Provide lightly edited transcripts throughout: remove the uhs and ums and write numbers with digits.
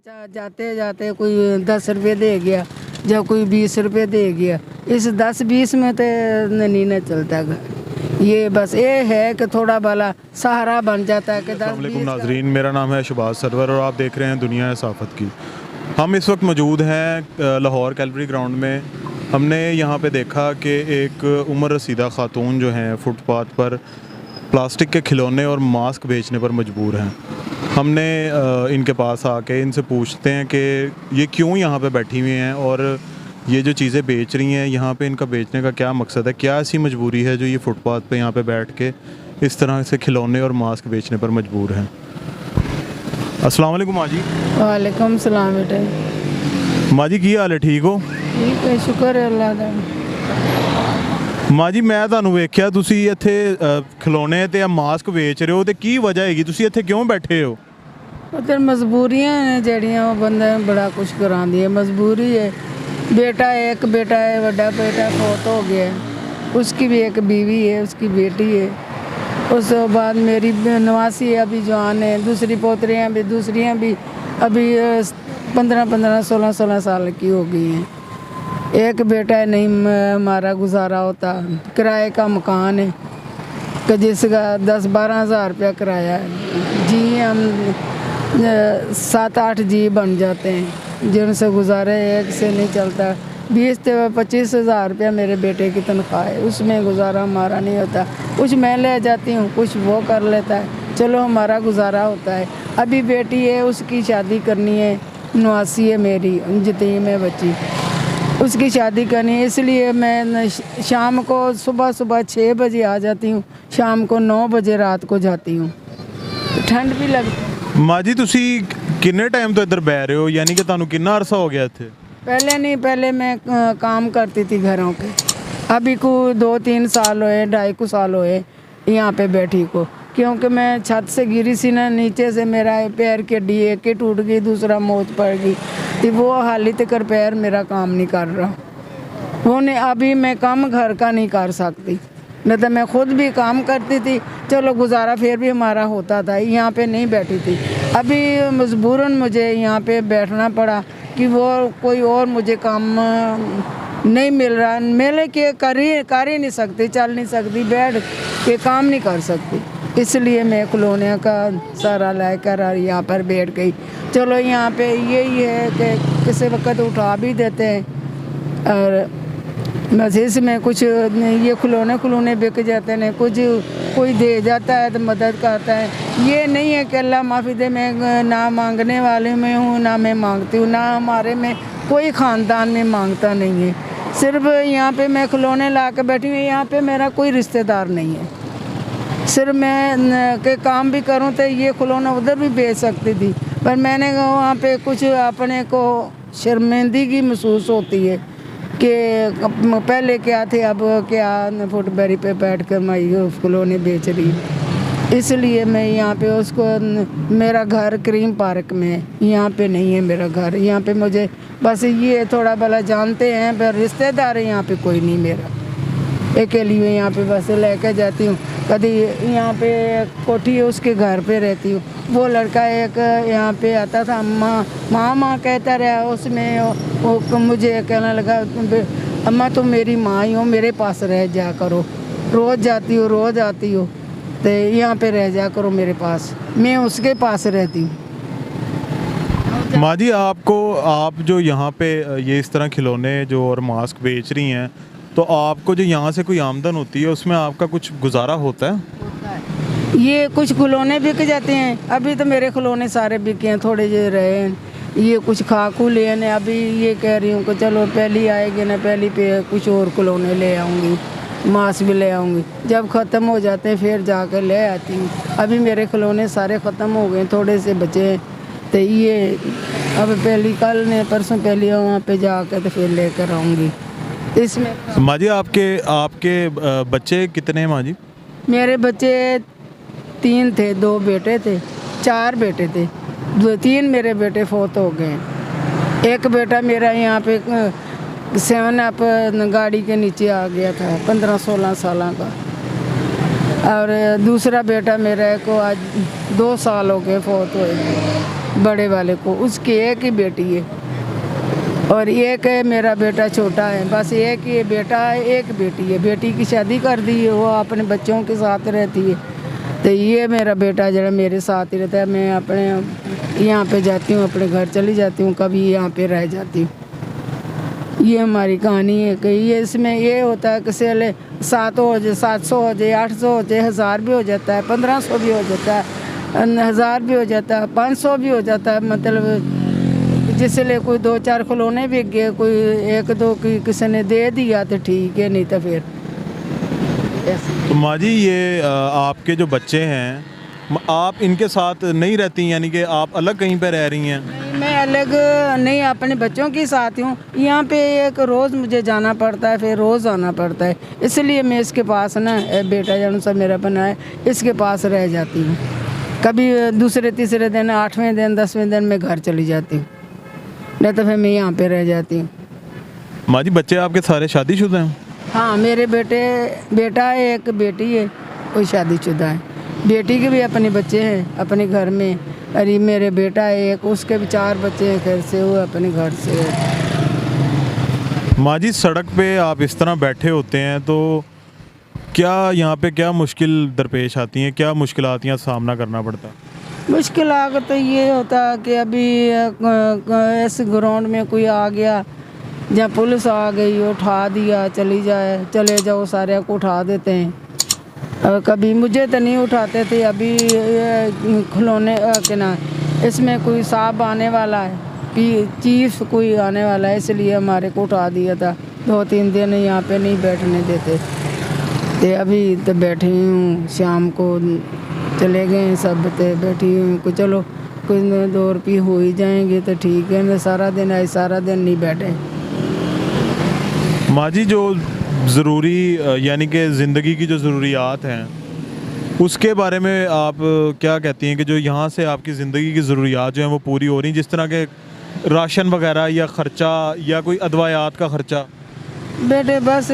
जाते जाते कोई 10 रुपये दे गया, जब कोई 20 रुपये दे गया, इस 10-20 में तो नहीं न चलता घर। ये बस ये है कि थोड़ा भला सहारा बन जाता है कि 10-20 नाजरीन, मेरा नाम है शहबाज सरवर और आप देख रहे हैं दुनिया है साफ़त की। हम इस वक्त मौजूद हैं लाहौर कैलवरी ग्राउंड में। हमने यहाँ पे देखा कि एक उम्र रसीदा ख़ातून जो हैं फुटपाथ पर प्लास्टिक के खिलौने और मास्क बेचने पर मजबूर हैं। हमने इनके पास आके इनसे पूछते हैं कि ये क्यों यहाँ पे बैठी हुई हैं और ये जो चीज़ें बेच रही हैं यहाँ पे इनका बेचने का क्या मकसद है, क्या ऐसी मजबूरी है जो ये फुटपाथ पे यहाँ पे बैठ के इस तरह से खिलौने और मास्क बेचने पर मजबूर हैं। अस्सलाम वालेकुम माँ जी। वालेकुम सलाम बेटे। माँ जी की हाल है, ठीक हो? ठीक है, शुक्र है अल्लाह दा। माँ जी मैं ਤੁਹਾਨੂੰ ਵੇਖਿਆ ਤੁਸੀਂ ਇੱਥੇ ਖਿਲੌਣੇ ਤੇ ਮਾਸਕ ਵੇਚ ਰਹੇ ਹੋ ਤੇ ਕੀ ਵਜ੍ਹਾ ਹੈਗੀ, ਤੁਸੀਂ ਇੱਥੇ ਕਿਉਂ ਬੈਠੇ ਹੋ? उधर मजबूरियाँ हैं जड़ियाँ वो बंदा बड़ा कुछ कराती है, मजबूरी है। बेटा है, एक बेटा है, बड़ा बेटा फौत हो गया है, उसकी भी एक बीवी है, उसकी बेटी है। उस बाद मेरी नवासी है, अभी जवान है, दूसरी पोतरियाँ भी दूसरियाँ भी अभी 15-15 16-16 साल की हो गई हैं। एक बेटा है, नहीं हमारा गुजारा होता, किराए का मकान है कि जिसका 10-12 हज़ार रुपया किराया है। जी हम 7-8 जी बन जाते हैं जिनसे गुजारे एक से नहीं चलता। 20 से 25 हज़ार रुपया मेरे बेटे की तनख्वाह है, उसमें गुजारा हमारा नहीं होता। कुछ मैं ले जाती हूँ, कुछ वो कर लेता है, चलो हमारा गुजारा होता है। अभी बेटी है, उसकी शादी करनी है, नवासी है मेरी, यतीम है बच्ची, उसकी शादी करनी है। इसलिए मैं शाम को सुबह 6 बजे आ जाती हूँ, शाम को 9 बजे रात को जाती हूँ। ठंड भी लगती है। माँ जी ਤੁਸੀਂ किन्ने टाइम तो इधर बह रहे हो, यानी कि ਤੁਹਾਨੂੰ कितना अरसा हो गया ਇੱਥੇ? पहले नहीं, पहले मैं काम करती थी घरों के। अभी को 2-3 साल हुए, 2.5 साल हुए यहाँ पे बैठी को, क्योंकि मैं छत से गिरी सी ना, नीचे से मेरा पैर की हड्डी एक ही टूट गई, दूसरा मौत पड़ गई, तो वो हाली तक पैर मेरा काम नहीं कर रहा। वो नहीं, अभी मैं काम घर का नहीं कर सकती, नहीं तो मैं खुद भी काम करती थी, चलो गुजारा फिर भी हमारा होता था, यहाँ पे नहीं बैठी थी। अभी मजबूरन मुझे यहाँ पे बैठना पड़ा कि वो कोई और मुझे काम नहीं मिल रहा, मेले के कर ही नहीं सकती, चल नहीं सकती, बैठ के काम नहीं कर सकती, इसलिए मैं खिलौने का सारा लेकर यहाँ पर बैठ गई। चलो यहाँ पे यही है कि किसी वक्त उठा भी देते हैं और मज़ीद में कुछ ये खिलौने बिक जाते हैं, कुछ कोई दे जाता है तो मदद करता है। ये नहीं है कि अल्लाह माफ़ी दे, मैं ना मांगने वाले में हूँ ना मैं मांगती हूँ, ना हमारे में कोई ख़ानदान में मांगता नहीं है। सिर्फ यहाँ पे मैं खिलौने ला के बैठी हूँ, यहाँ पे मेरा कोई रिश्तेदार नहीं है। सिर्फ मैं के काम भी करूँ तो ये खिलौना उधर भी बेच सकती थी, पर मैंने वहाँ पे कुछ अपने को शर्मिंदगी महसूस होती है कि पहले क्या थे अब क्या, फुटबरी पे बैठ कर मैं ये खिलौने बेच रही। इसलिए मैं यहाँ पे उसको, मेरा घर क्रीम पार्क में है, यहाँ पे नहीं है मेरा घर। यहाँ पे मुझे बस ये थोड़ा भला जानते हैं, पर रिश्तेदार है यहाँ पे कोई नहीं मेरा। अकेली में यहाँ पे बस लेके जाती हूँ, कभी यहाँ पे कोठी है उसके घर पे रहती हूँ। वो लड़का एक यहाँ पे आता था, माँ कहता रहा, उसमें वो मुझे कहने लगा, अम्मा तुम मेरी माँ ही हो, मेरे पास रह जा करो, रोज़ जाती हो रोज़ आती हो, तो यहाँ पे रह जा करो मेरे पास, मैं उसके पास रहती हूँ। माँ जी आप जो यहाँ पे ये इस तरह खिलौने जो और मास्क बेच रही हैं, तो आपको जो यहाँ से कोई आमदन होती है उसमें आपका कुछ गुजारा होता है? ये कुछ खिलौने बिक जाते हैं, अभी तो मेरे खिलौने सारे बिके हैं, थोड़े जो रहे हैं, ये कुछ खाकू ले आने। अभी ये कह रही हूँ कि चलो पहली आएगी ना, पहली पे कुछ और खिलौने ले आऊँगी, मांस भी ले आऊँगी, जब ख़त्म हो जाते हैं फिर जाकर ले आती हूँ। अभी मेरे खिलौने सारे ख़त्म हो गए, थोड़े से बचे हैं, तो ये अब पहली कल ने परसों पहली वहाँ पे जाकर तो फिर लेकर आऊँगी। इसमें माँ जी आपके बच्चे कितने हैं माँ जी? मेरे बच्चे 3 थे, 2 बेटे थे, 4 बेटे थे, 3 मेरे बेटे फौत हो गए। एक बेटा मेरा यहाँ पे 7 अप गाड़ी के नीचे आ गया था, 15-16 साल का, और दूसरा बेटा मेरा को आज 2 साल हो गए फौत हुए। बड़े वाले को, उसकी एक ही बेटी है और एक है मेरा बेटा छोटा है, बस एक ही बेटा है, एक बेटी है। बेटी की शादी कर दी है, वो अपने बच्चों के साथ रहती है। तो ये मेरा बेटा जरा मेरे साथ ही रहता है। मैं अपने यहाँ पे जाती हूँ, अपने घर चली जाती हूँ, कभी यहाँ पे रह जाती हूँ। ये हमारी कहानी है कि ये इसमें ये होता है कि सेले 700 हो जाए, 700 हो जाए, 800 हो जाए, 1000 भी हो जाता है, 1500 भी हो जाता है, 1000 भी हो जाता है, 500 भी हो जाता है। मतलब जिसले कोई 2-4 खिलौने बिक गए, कोई 1-2 किसी ने दे दिया तो ठीक है, नहीं तो फिर ऐसे। तो माँ जी ये आपके जो बच्चे हैं, आप इनके साथ नहीं रहती, यानी कि आप अलग कहीं पे रह रही हैं? नहीं, मैं अलग नहीं, अपने बच्चों के साथ हूँ। यहाँ पे एक रोज़ मुझे जाना पड़ता है, फिर रोज़ आना पड़ता है, इसलिए मैं इसके पास ना बेटा जन सा मेरा बना है, इसके पास रह जाती हूँ। कभी दूसरे तीसरे दिन, 8वें दिन, 10वें दिन मैं घर चली जाती हूँ, नहीं तो फिर मैं यहाँ पे रह जाती हूँ। माँ जी बच्चे आपके सारे शादीशुदा हैं? हाँ, मेरे बेटा है, एक बेटी है, कोई शादीशुदा है। बेटी के भी अपने बच्चे हैं अपने घर में। अरे मेरे बेटा है एक, उसके भी 4 बच्चे हैं, घर से वो अपने घर से है। माँ जी सड़क पे आप इस तरह बैठे होते हैं तो क्या यहाँ पे क्या मुश्किल दरपेश आती हैं, क्या मुश्किलात यहाँ सामना करना पड़ता है? मुश्किल आगे तो ये होता है कि अभी इस ग्राउंड में कोई आ गया, जहाँ पुलिस आ गई, उठा दिया, चले जाओ, सारे को उठा देते हैं। कभी मुझे तो नहीं उठाते थे, अभी खिलौने के ना इसमें कोई साहब आने वाला है, चीफ कोई आने वाला है, इसलिए हमारे को उठा दिया था। 2-3 दिन यहाँ पे नहीं बैठने देते थे। अभी तो बैठी हूँ, शाम को चले गए सब, तो बैठी हूँ कि चलो कुछ 2 रुपये हो ही जाएंगे तो ठीक है, ना सारा दिन आए, सारा दिन नहीं बैठे। माँ जी जो ज़रूरी यानी कि ज़िंदगी की जो ज़रूरियात हैं उसके बारे में आप क्या कहती हैं कि जो यहाँ से आपकी ज़िंदगी की ज़रूरियात जो हैं वो पूरी हो रही, जिस तरह के राशन वगैरह या ख़र्चा या कोई अदवायात का ख़र्चा? बेटे बस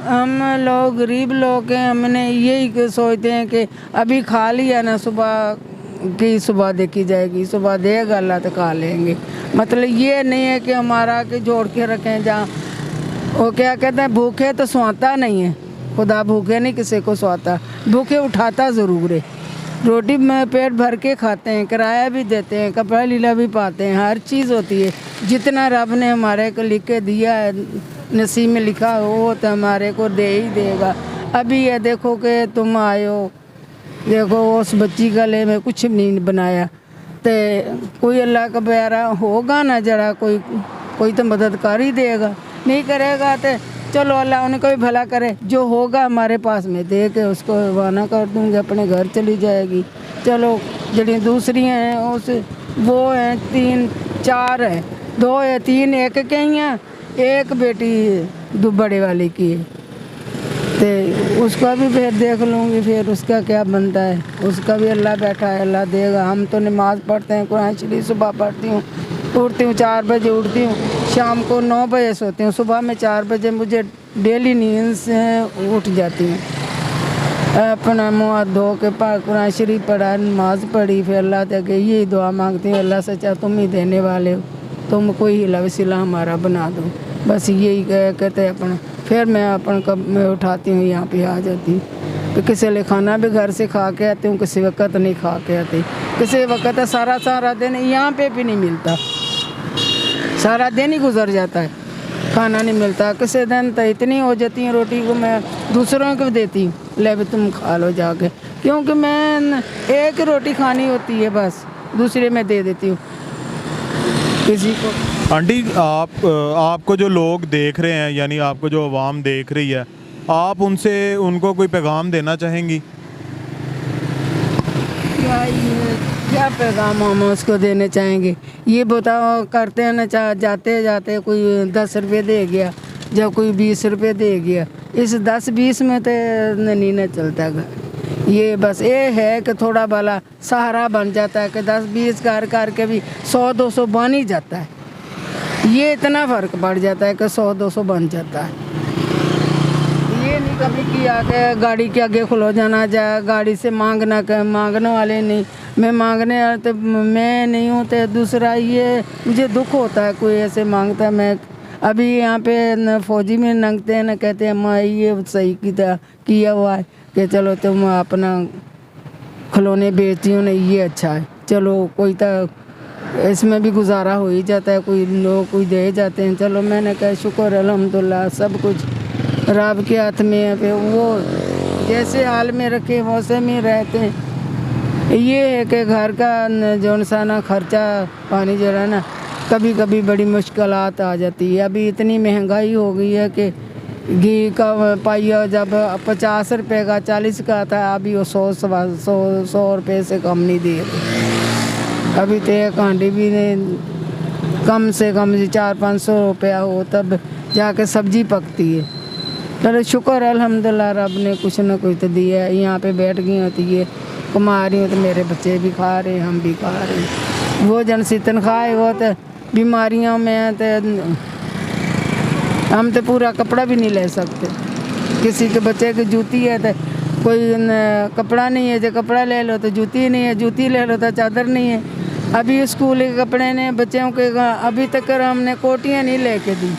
हम लोग गरीब लोग हैं, हमने यही सोचते हैं कि अभी खा लिया ना, सुबह देखी जाएगी, सुबह देगा अल्लाह तो खा लेंगे। मतलब ये नहीं है कि हमारा कि जोड़ के रखें, जहाँ वो क्या कहते हैं भूखे तो सोता नहीं है, खुदा भूखे नहीं किसी को सोता, भूखे उठाता ज़रूर है। रोटी में पेट भर के खाते हैं, किराया भी देते हैं, कपड़ा लीला भी पाते हैं, हर चीज़ होती है। जितना रब ने हमारे को लिख के दिया है, नसीब में लिखा हो वो तो हमारे को दे ही देगा। अभी ये देखो कि तुम आए हो, देखो उस बच्ची गले में कुछ नहीं बनाया, तो कोई अल्लाह का प्यारा होगा ना, जरा कोई तो मदद कर ही देगा, नहीं करेगा तो चलो अल्लाह उनको भी भला करे, जो होगा हमारे पास में दे के उसको रवाना कर दूँगी, अपने घर चली जाएगी। चलो जड़ी दूसरी हैं उस वो हैं 3-4 हैं, 2 या 3 एक के ही हैं, एक बेटी बड़े वाले की है, तो उसका भी फिर देख लूँगी, फिर उसका क्या बनता है, उसका भी अल्लाह बैठा है, अल्लाह देगा। हम तो नमाज़ पढ़ते हैं, कुरान शरीफ सुबह पढ़ती हूँ, उठती हूँ 4 बजे उठती हूँ, शाम को 9 बजे सोती हूँ, सुबह में 4 बजे मुझे डेली नींद से उठ जाती हूँ। अपना मुँह हाथ धो के कुरान शरीफ पढ़ा, नमाज़ पढ़ी, फिर अल्लाह तक यही दुआ मांगती हूँ, अल्लाह सच्चा तुम ही देने वाले हो, तुम कोई हिला वसीला हमारा बना दो, बस यही कहते अपना। फिर मैं अपन कब मैं उठाती हूँ, यहाँ पे आ जाती हूँ। तो किसी ले खाना भी घर से खा के आती हूँ, किसी वक्त नहीं खा के आती, किसी वक्त सारा दिन यहाँ पे भी नहीं मिलता, सारा दिन ही गुजर जाता है, खाना नहीं मिलता। किसी दिन तो इतनी हो जाती है रोटी को मैं दूसरों को देती हूँ, ले भी तुम खा लो जाके, क्योंकि मैं एक रोटी खानी होती है, बस दूसरे में दे देती हूँ किसी को। आंटी आपको जो लोग देख रहे हैं, यानी आपको जो आवाम देख रही है, आप उनको कोई पैगाम देना चाहेंगी? क्या पैगाम हम उसको देने चाहेंगे, ये बताओ। करते हैं ना, जाते जाते कोई 10 रुपये दे गया, जब कोई 20 रुपये दे गया, इस 10-20 में तो नहीं ना चलता घर। ये बस ये है कि थोड़ा भला सहारा बन जाता है कि 10-20 करके भी 100-200 बन ही जाता है। ये इतना फ़र्क पड़ जाता है कि 100-200 बन जाता है। ये नहीं कभी किया कि गाड़ी के आगे खुलो जाना जाए, गाड़ी से मांगना कर, मांगने वाले नहीं, मैं मांगने वाले तो मैं नहीं हूँ। तो दूसरा ये मुझे दुख होता है कोई ऐसे मांगता है। मैं अभी यहाँ पे न फौजी में नंगते हैं न, कहते हैं अम्मा ये सही किया हुआ है कि चलो तुम अपना खिलौने बेचती हो ना, ये अच्छा है, चलो कोई तो इसमें भी गुजारा हो ही जाता है, कोई लोग कोई दे जाते हैं। चलो मैंने कहा शुक्र अल्हम्दुलिल्लाह, सब कुछ रब के हाथ में है। फिर वो जैसे हाल में रखे वैसे में रहते हैं। ये है कि घर का जो सा ना खर्चा पानी जो है ना, कभी कभी बड़ी मुश्किलात आ जाती है। अभी इतनी महंगाई हो गई है कि घी का पाइया जब 50 रुपये का 40 का था, अभी वो 100 रुपये से कम नहीं दे रहे। अभी तो एक हांडी भी कम से कम 400-500 रुपया हो तब जाके सब्जी पकती है। चलो शुक्र अल्हम्दुलिल्लाह, रब ने कुछ न कुछ तो दिया है। यहाँ पे बैठ गई होती है, कमा रही हूँ तो मेरे बच्चे भी खा रहे हैं, हम भी खा रहे हैं। वो जन सी तनख्वाह है वो तो बीमारियों में तो हम तो पूरा कपड़ा भी नहीं ले सकते। किसी के बच्चे की जूती है तो कोई कपड़ा नहीं है, जो कपड़ा ले लो तो जूती नहीं है, जूती ले लो तो चादर नहीं है। अभी स्कूल के कपड़े ने बच्चों के अभी तक हमने कोटियाँ नहीं लेके दी।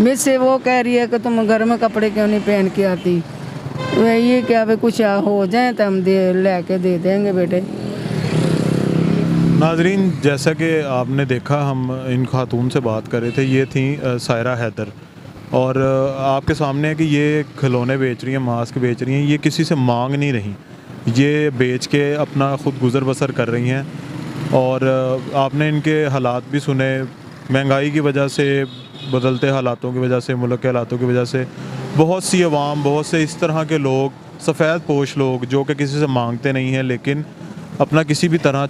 मिस से वो कह रही है कि तुम घर में कपड़े क्यों नहीं पहन के आती। ये क्या भाई कुछ हो जाए तो हम लेके दे देंगे बेटे। नाजरीन, जैसा कि आपने देखा, हम इन खातून से बात कर रहे थे, ये थी सायरा हैदर, और आपके सामने है कि ये खिलौने बेच रही हैं, मास्क बेच रही हैं। ये किसी से मांग नहीं रही, ये बेच के अपना ख़ुद गुज़र बसर कर रही हैं। और आपने इनके हालात भी सुने, महंगाई की वजह से, बदलते हालातों की वजह से, मुल्क के हालातों की वजह से बहुत सी अवाम, बहुत से इस तरह के लोग, सफ़ेद पोश लोग जो कि किसी से मांगते नहीं हैं, लेकिन अपना किसी भी तरह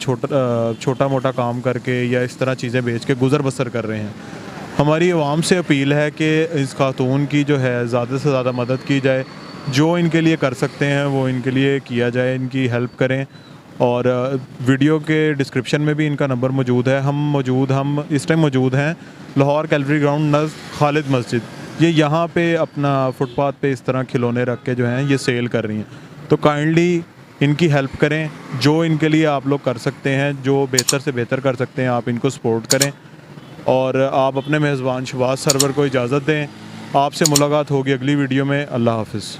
छोटा मोटा काम करके या इस तरह चीज़ें बेच के गुज़र बसर कर रहे हैं। हमारी आवाम से अपील है कि इस खातून की जो है ज़्यादा से ज़्यादा मदद की जाए, जो इनके लिए कर सकते हैं वो इनके लिए किया जाए, इनकी हेल्प करें। और वीडियो के डिस्क्रिप्शन में भी इनका नंबर मौजूद है। हम इस टाइम मौजूद हैं लाहौर कैलवरी ग्राउंड नज़दीक खालिद मस्जिद। ये यहाँ पे अपना फुटपाथ पे इस तरह खिलौने रख के जो हैं ये सेल कर रही हैं। तो काइंडली इनकी हेल्प करें, जो इनके लिए आप लोग कर सकते हैं, जो बेहतर से बेहतर कर सकते हैं, आप इनको सपोर्ट करें। और आप अपने मेज़बान शहबाज सरवर को इजाज़त दें। आपसे मुलाकात होगी अगली वीडियो में। अल्लाह हाफ़िज़।